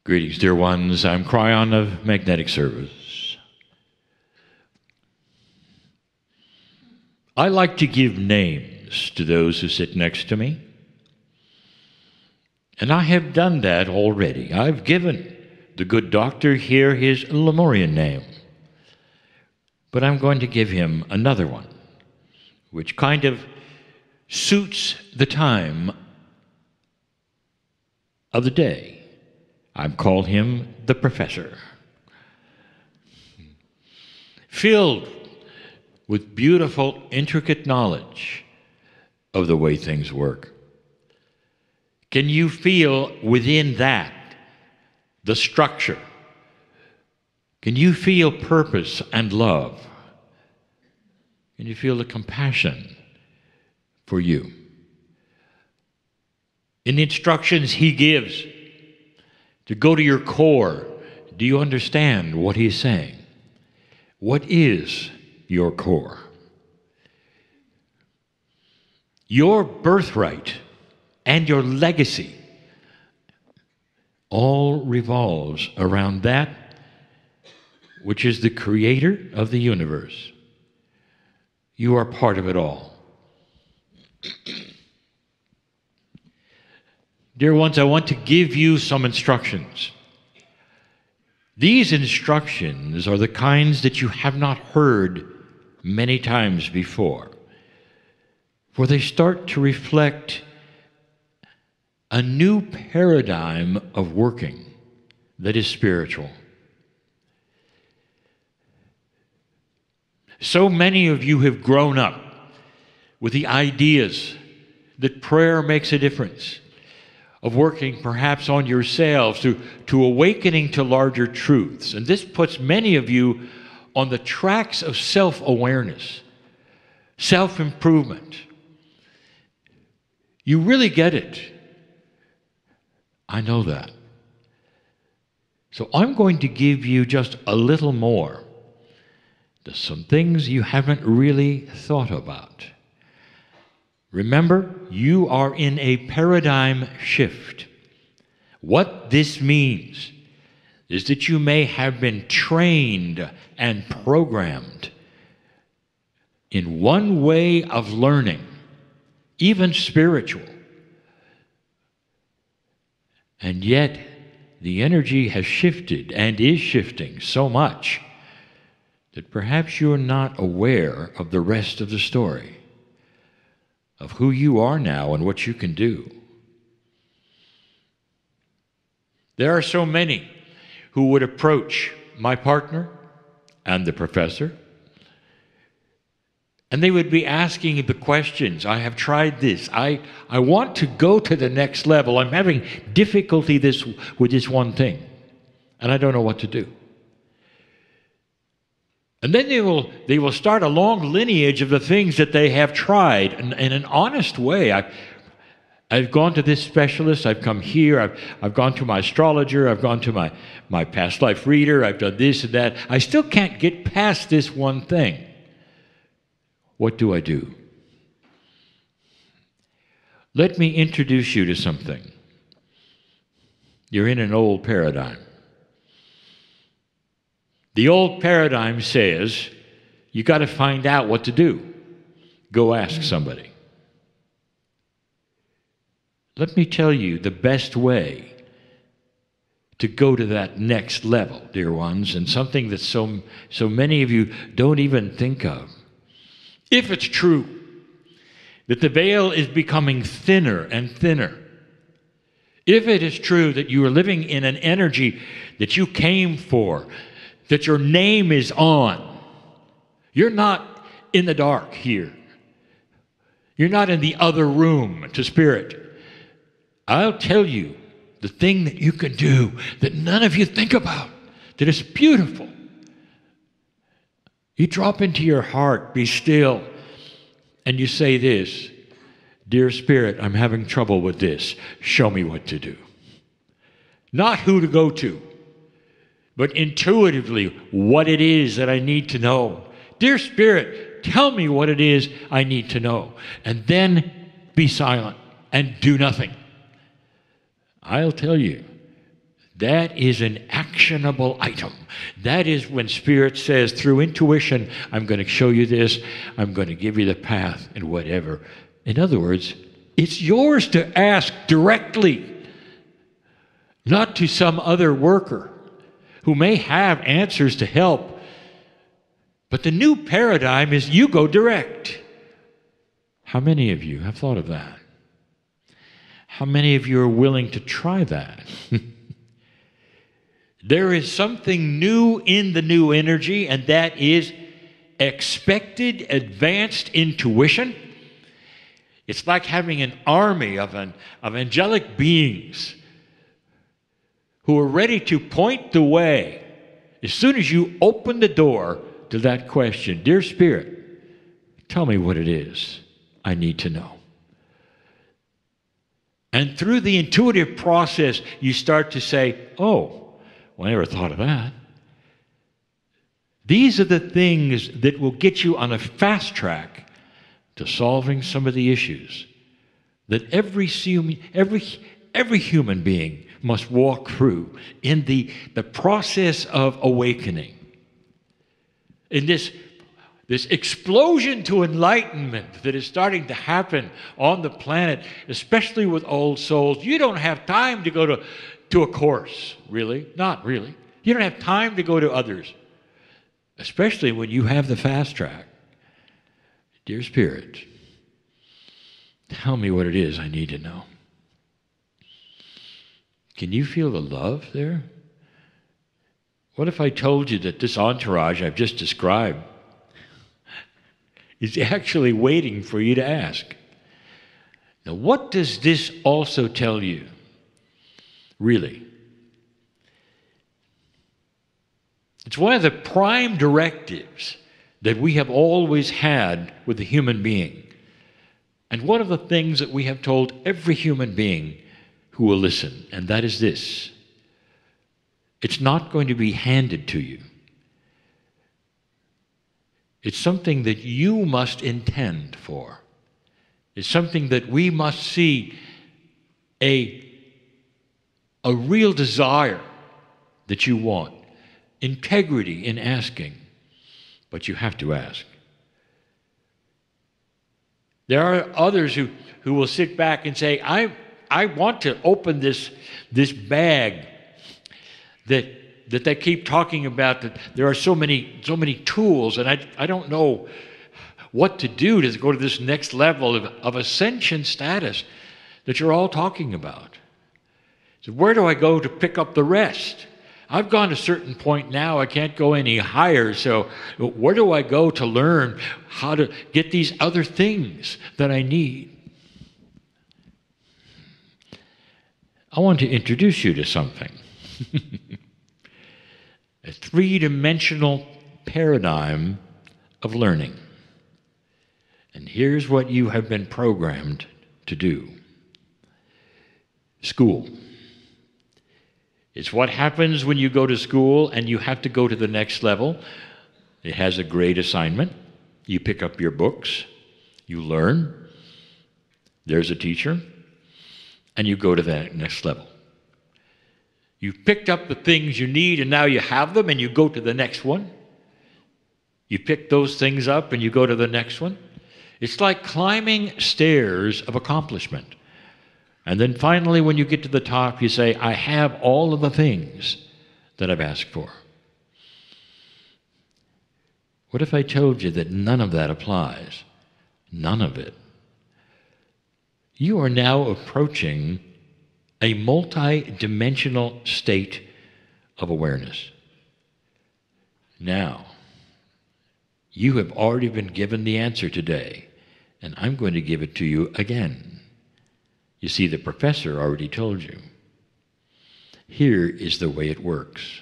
Greetings, dear ones. I'm Cryon of Magnetic Service. I like to give names to those who sit next to me. And I have done that already. I've given the good doctor here his Lemurian name. But I'm going to give him another one, which kind of suits the time of the day. I've called him the Professor. Filled with beautiful, intricate knowledge of the way things work. Can you feel within that the structure? Can you feel purpose and love? Can you feel the compassion for you? In the instructions he gives to go to your core, do you understand what he's saying? What is your core? Your birthright and your legacy all revolves around that which is the creator of the universe. You are part of it all. Dear ones, I want to give you some instructions. These instructions are the kinds that you have not heard many times before, for they start to reflect a new paradigm of working that is spiritual. So many of you have grown up with the ideas that prayer makes a difference, of working perhaps on yourselves to awakening to larger truths. And this puts many of you on the tracks of self-awareness, self-improvement. You really get it. I know that. So I'm going to give you just a little more. There's some things you haven't really thought about. Remember, you are in a paradigm shift. What this means is that you may have been trained and programmed in one way of learning, even spiritual. And yet, the energy has shifted and is shifting so much that perhaps you're not aware of the rest of the story, of who you are now and what you can do. There are so many who would approach my partner and the professor, and they would be asking the questions. I have tried this. I want to go to the next level. I'm having difficulty with this one thing, and I don't know what to do. And then they will start a long lineage of the things that they have tried in an honest way. I've gone to this specialist, I've come here, I've gone to my astrologer, I've gone to my past life reader, I've done this and that. I still can't get past this one thing. What do I do? Let me introduce you to something. You're in an old paradigm. The old paradigm says, you got to find out what to do. Go ask somebody. Let me tell you the best way to go to that next level, dear ones, and something that so many of you don't even think of. If it's true that the veil is becoming thinner and thinner, if it is true that you are living in an energy that you came for, that your name is on. You're not in the dark here. You're not in the other room to spirit. I'll tell you the thing that you can do that none of you think about, that is beautiful. You drop into your heart, be still, and you say this, dear Spirit, I'm having trouble with this. Show me what to do. Not who to go to, but intuitively what it is that I need to know. Dear Spirit, tell me what it is I need to know. And then be silent and do nothing. I'll tell you, That is an actionable item. That is when Spirit says, through intuition, I'm going to show you this, I'm going to give you the path, and whatever. In other words, it's yours to ask directly, not to some other worker who may have answers to help. But the new paradigm is you go direct. How many of you have thought of that? How many of you are willing to try that? There is something new in the new energy, and that is expected advanced intuition. It's like having an army of angelic beings who are ready to point the way as soon as you open the door to that question. Dear Spirit, tell me what it is I need to know. And through the intuitive process, you start to say, oh, well, I never thought of that. These are the things that will get you on a fast track to solving some of the issues that every human being must walk through in the process of awakening. In this explosion to enlightenment that is starting to happen on the planet, especially with old souls, you don't have time to go to a course, really. Not really. You don't have time to go to others, especially when you have the fast track. Dear Spirit, tell me what it is I need to know. Can you feel the love there? What if I told you that this entourage I've just described is actually waiting for you to ask? Now, what does this also tell you, really? It's one of the prime directives that we have always had with the human being. And one of the things that we have told every human being who will listen, and that is this: it's not going to be handed to you. It's something that you must intend for. It's something that we must see a real desire that you want, integrity in asking, but you have to ask. There are others who will sit back and say, I want to open this bag that they keep talking about, that there are so many tools, and I don't know what to do to go to this next level of ascension status that you're all talking about. So where do I go to pick up the rest? I've gone to a certain point now, I can't go any higher, so where do I go to learn how to get these other things that I need? I want to introduce you to something. A three-dimensional paradigm of learning. And here's what you have been programmed to do. School. It's what happens when you go to school and you have to go to the next level. It has a grade assignment. You pick up your books. You learn. There's a teacher. And you go to that next level. You've picked up the things you need and now you have them, and you go to the next one. You pick those things up and you go to the next one. It's like climbing stairs of accomplishment. And then finally, when you get to the top, you say, I have all of the things that I've asked for. What if I told you that none of that applies? None of it. You are now approaching a multi-dimensional state of awareness. Now, you have already been given the answer today, and I'm going to give it to you again. You see, the professor already told you. Here is the way it works.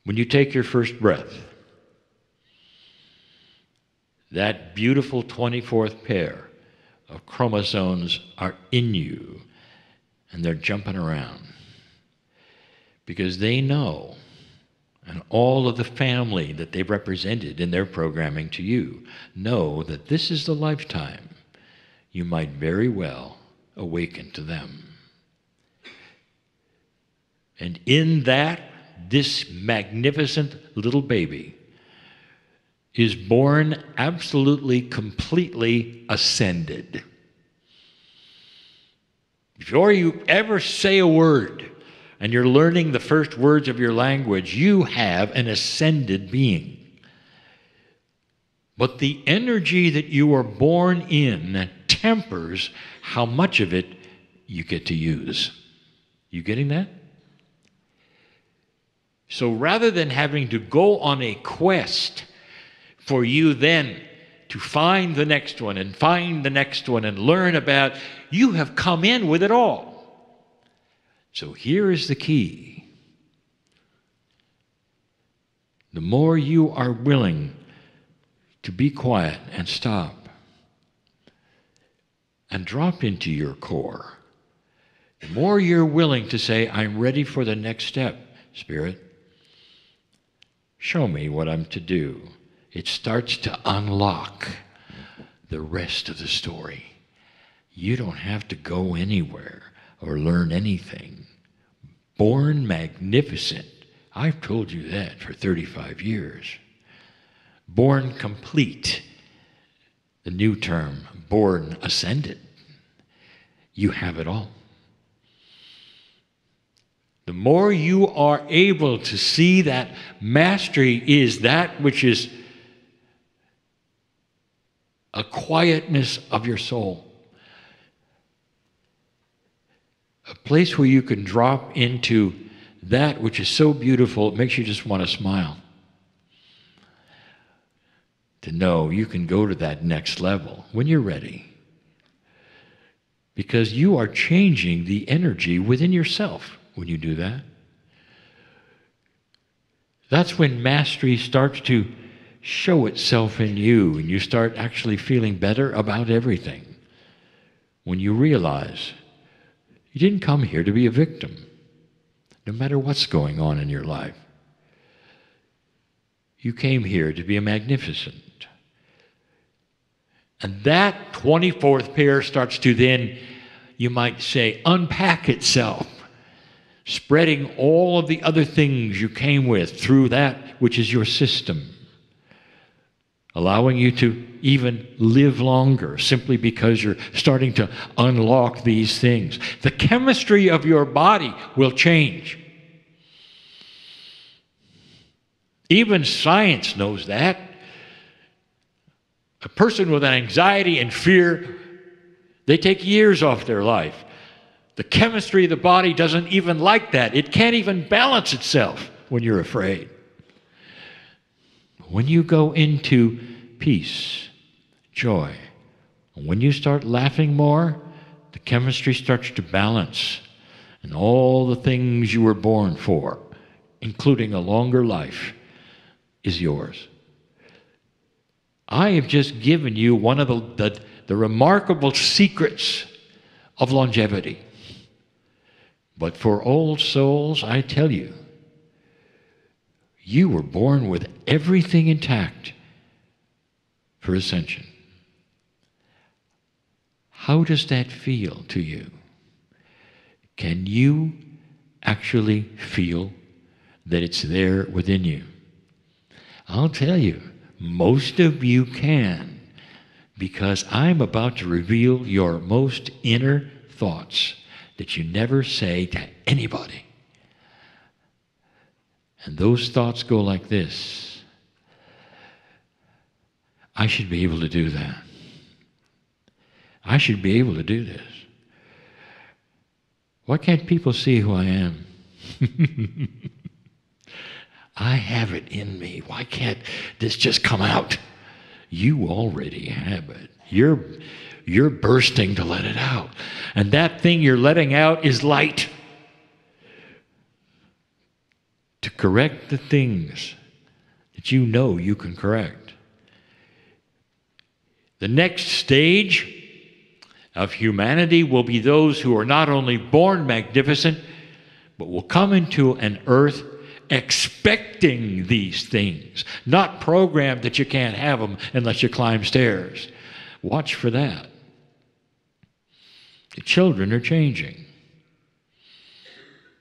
When you take your first breath, that beautiful 24th pair of chromosomes are in you, and they're jumping around because they know, and all of the family that they've represented in their programming to you know that this is the lifetime you might very well awaken to them. And in that, this magnificent little baby is born absolutely, completely ascended. Before you ever say a word, and you're learning the first words of your language, you have an ascended being. But the energy that you are born in tempers how much of it you get to use. You getting that? So rather than having to go on a quest for you then to find the next one and find the next one and learn about, you have come in with it all. So here is the key. The more you are willing to be quiet and stop and drop into your core, the more you're willing to say, I'm ready for the next step, Spirit. Show me what I'm to do. It starts to unlock the rest of the story. You don't have to go anywhere or learn anything. Born magnificent. I've told you that for 35 years. Born complete. The new term, born ascended. You have it all. The more you are able to see that mastery is that which is a quietness of your soul. A place where you can drop into that which is so beautiful, it makes you just want to smile. To know you can go to that next level when you're ready. Because you are changing the energy within yourself when you do that. That's when mastery starts to show itself in you, and you start actually feeling better about everything. When you realize you didn't come here to be a victim, no matter what's going on in your life. You came here to be a magnificent. And that 24th pair starts to then, you might say, unpack itself, spreading all of the other things you came with through that which is your system, allowing you to even live longer simply because you're starting to unlock these things. The chemistry of your body will change. Even science knows that. A person with anxiety and fear, they take years off their life. The chemistry of the body doesn't even like that. It can't even balance itself when you're afraid. When you go into peace, joy, and when you start laughing more, the chemistry starts to balance. And all the things you were born for, including a longer life, is yours. I have just given you one of the remarkable secrets of longevity. But for old souls, I tell you, you were born with everything intact for ascension. How does that feel to you? Can you actually feel that it's there within you? I'll tell you, most of you can, because I'm about to reveal your most inner thoughts that you never say to anybody. And those thoughts go like this: I should be able to do that. I should be able to do this. Why can't people see who I am? I have it in me. Why can't this just come out? You already have it. You're bursting to let it out. And that thing you're letting out is light. To correct the things that you know you can correct. The next stage of humanity will be those who are not only born magnificent, but will come into an earth expecting these things, not programmed that you can't have them unless you climb stairs. Watch for that. The children are changing.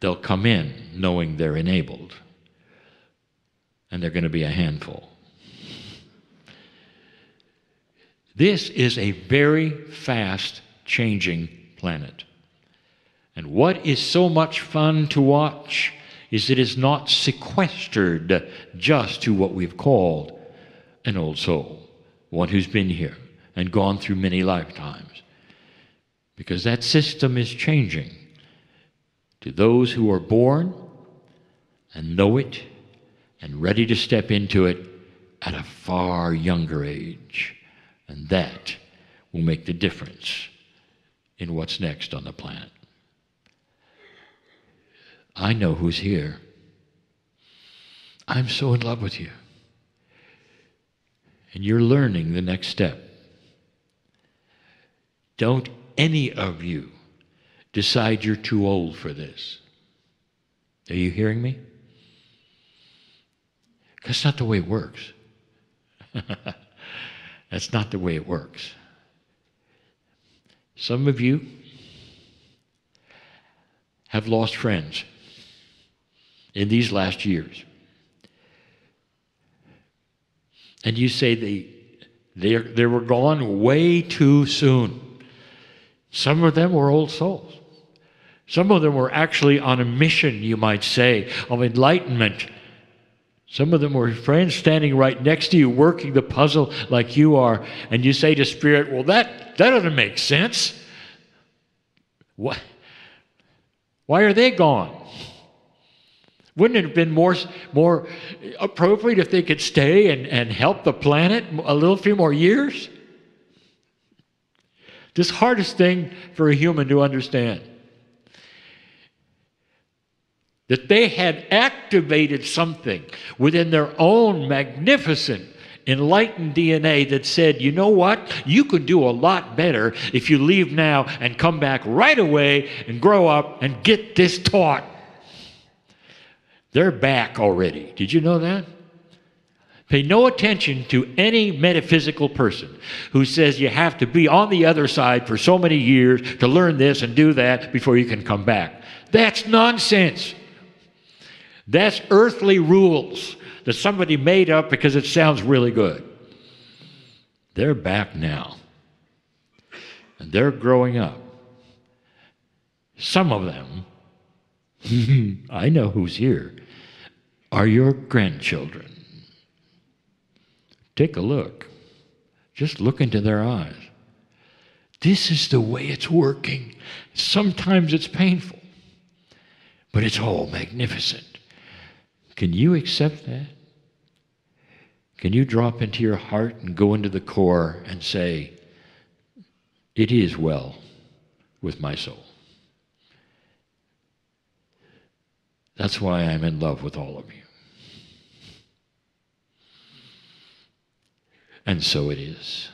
they'll come in knowing they're enabled, and they're going to be a handful. This is a very fast changing planet. And what is so much fun to watch is it is not sequestered just to what we've called an old soul, one who's been here and gone through many lifetimes. Because that system is changing to those who are born and know it and ready to step into it at a far younger age. And that will make the difference in what's next on the planet. I know who's here. I'm so in love with you. And you're learning the next step. Don't any of you decide you're too old for this. Are you hearing me? That's not the way it works. That's not the way it works. Some of you have lost friends in these last years. And you say they were gone way too soon. Some of them were old souls. Some of them were actually on a mission, you might say, of enlightenment. Some of them were friends standing right next to you, working the puzzle like you are, and you say to Spirit, well, that doesn't make sense. What? Why are they gone? Wouldn't it have been more appropriate if they could stay and help the planet a few more years? This hardest thing for a human to understand. That they had activated something within their own magnificent, enlightened DNA that said, you know what? You can do a lot better if you leave now and come back right away and grow up and get this taught. They're back already. Did you know that? Pay no attention to any metaphysical person who says you have to be on the other side for so many years to learn this and do that before you can come back. That's nonsense. That's earthly rules that somebody made up because it sounds really good. They're back now. And they're growing up. Some of them, I know who's here, are your grandchildren. Take a look. Just look into their eyes. This is the way it's working. Sometimes it's painful, but it's all magnificent. Can you accept that? Can you drop into your heart and go into the core and say, it is well with my soul? That's why I'm in love with all of you. And so it is.